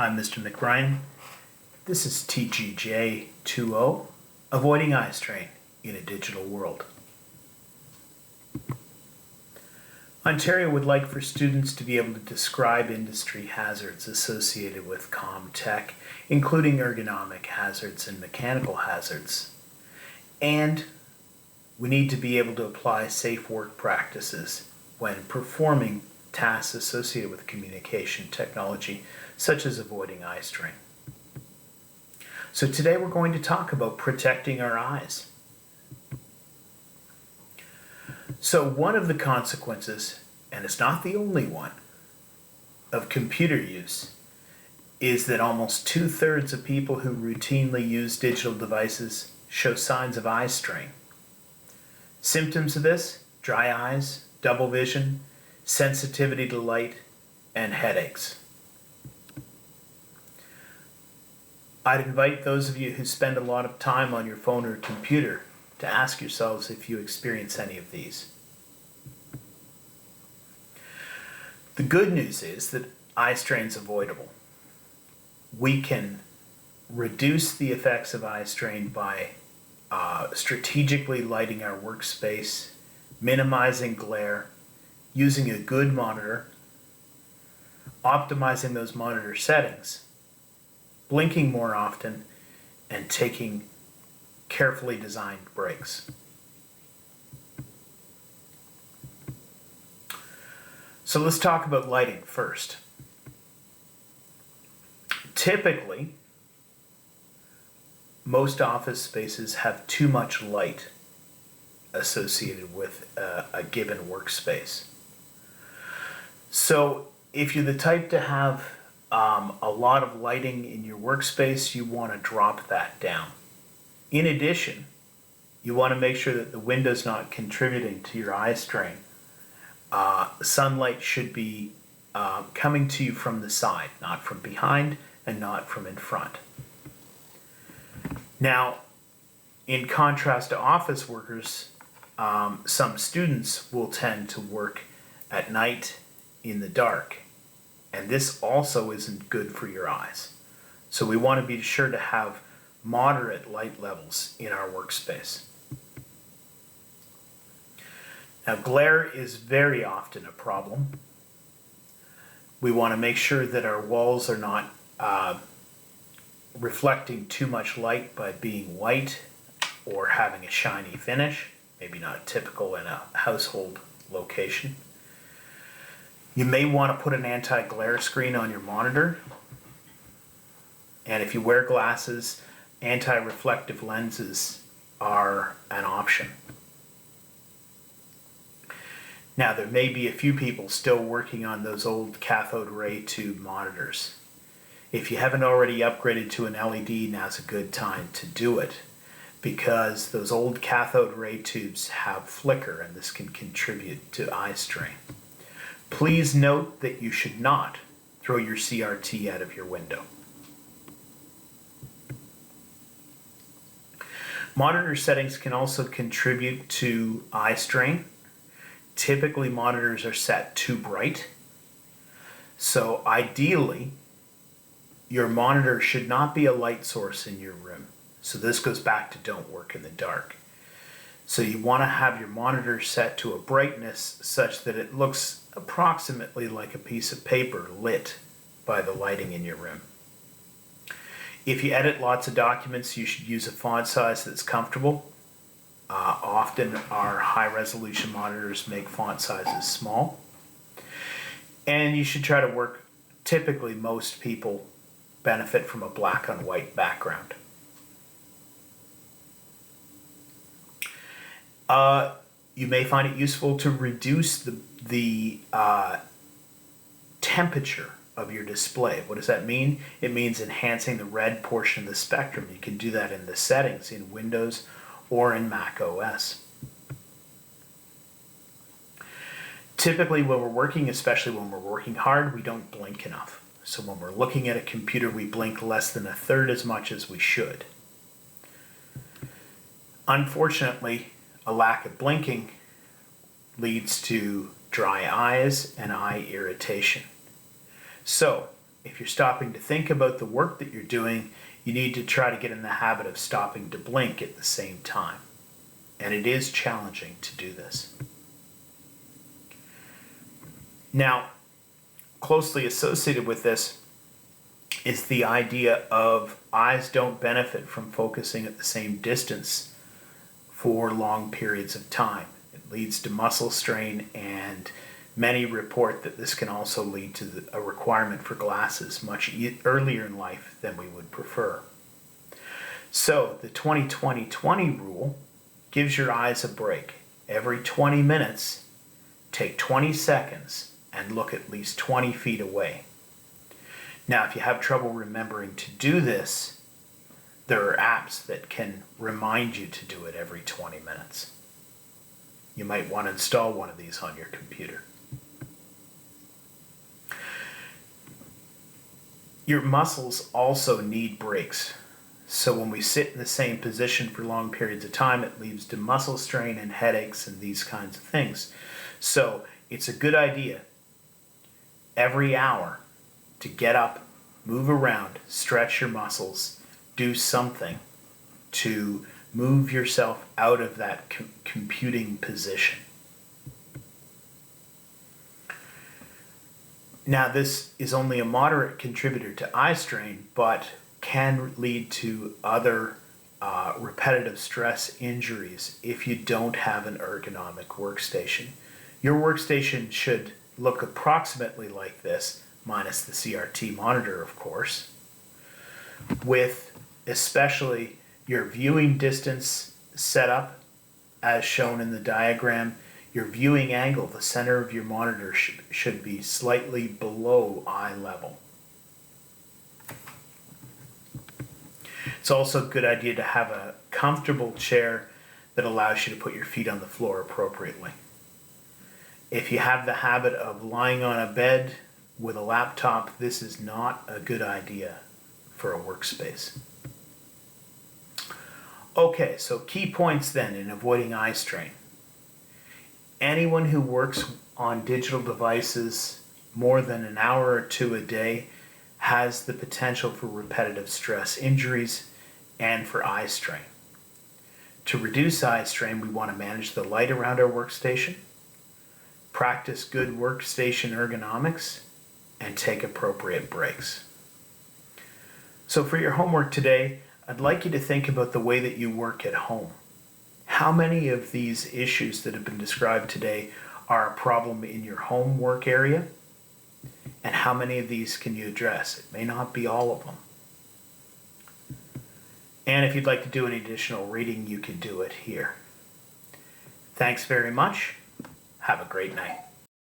I'm Mr. McBrien. This is TGJ 2.0, Avoiding Eyestrain in a Digital World. Ontario would like for students to be able to describe industry hazards associated with comm tech, including ergonomic hazards and mechanical hazards. And we need to be able to apply safe work practices when performing tasks associated with communication technology, such as avoiding eyestrain. So today we're going to talk about protecting our eyes. So one of the consequences, and it's not the only one, of computer use is that almost 2/3 of people who routinely use digital devices show signs of eye strain. Symptoms of this: dry eyes, double vision, sensitivity to light, and headaches. I'd invite those of you who spend a lot of time on your phone or computer to ask yourselves if you experience any of these. The good news is that eye strain is avoidable. We can reduce the effects of eye strain by strategically lighting our workspace, minimizing glare, using a good monitor, optimizing those monitor settings, blinking more often, and taking carefully designed breaks. So let's talk about lighting first. Typically, most office spaces have too much light associated with a given workspace. So if you're the type to have a lot of lighting in your workspace, you want to drop that down. In addition, you want to make sure that the window's not contributing to your eye strain. Sunlight should be coming to you from the side, not from behind and not from in front. Now, in contrast to office workers, some students will tend to work at night in the dark, and this also isn't good for your eyes. So we want to be sure to have moderate light levels in our workspace. Now, glare is very often a problem. We want to make sure that our walls are not reflecting too much light by being white or having a shiny finish, maybe not typical in a household location. You may want to put an anti-glare screen on your monitor, and if you wear glasses, anti-reflective lenses are an option. Now, there may be a few people still working on those old cathode ray tube monitors. If you haven't already upgraded to an LED, now's a good time to do it, because those old cathode ray tubes have flicker, and this can contribute to eye strain. Please note that you should not throw your CRT out of your window. Monitor settings can also contribute to eye strain. Typically, monitors are set too bright. So ideally, your monitor should not be a light source in your room. So this goes back to don't work in the dark. So you want to have your monitor set to a brightness such that it looks approximately like a piece of paper lit by the lighting in your room. If you edit lots of documents, you should use a font size that's comfortable. Often our high-resolution monitors make font sizes small. And you should try to work, typically most people benefit from a black on white background. You may find it useful to reduce the temperature of your display. What does that mean? It means enhancing the red portion of the spectrum. You can do that in the settings in Windows or in Mac OS. Typically when we're working, especially when we're working hard, we don't blink enough. So when we're looking at a computer, we blink less than 1/3 as much as we should. Unfortunately, a lack of blinking leads to dry eyes and eye irritation. So if you're stopping to think about the work that you're doing, you need to try to get in the habit of stopping to blink at the same time. And it is challenging to do this. Now, closely associated with this is the idea of eyes don't benefit from focusing at the same distance for long periods of time. It leads to muscle strain, and many report that this can also lead to a requirement for glasses much earlier in life than we would prefer. So the 20-20-20 rule gives your eyes a break. Every 20 minutes, take 20 seconds and look at least 20 feet away. Now, if you have trouble remembering to do this, there are apps that can remind you to do it every 20 minutes. You might want to install one of these on your computer. Your muscles also need breaks. So when we sit in the same position for long periods of time, it leads to muscle strain and headaches and these kinds of things. So it's a good idea every hour to get up, move around, stretch your muscles, do something to move yourself out of that computing position. Now, this is only a moderate contributor to eye strain, but can lead to other repetitive stress injuries if you don't have an ergonomic workstation. Your workstation should look approximately like this, minus the CRT monitor, of course, with especially your viewing distance set up as shown in the diagram. Your viewing angle, the center of your monitor, should be slightly below eye level. It's also a good idea to have a comfortable chair that allows you to put your feet on the floor appropriately. If you have the habit of lying on a bed with a laptop, this is not a good idea for a workspace. Okay, so key points then in avoiding eye strain. Anyone who works on digital devices more than an hour or two a day has the potential for repetitive stress injuries and for eye strain. To reduce eye strain, we want to manage the light around our workstation, practice good workstation ergonomics, and take appropriate breaks. So for your homework today, I'd like you to think about the way that you work at home. How many of these issues that have been described today are a problem in your home work area? And how many of these can you address? It may not be all of them. And if you'd like to do any additional reading, you can do it here. Thanks very much. Have a great night.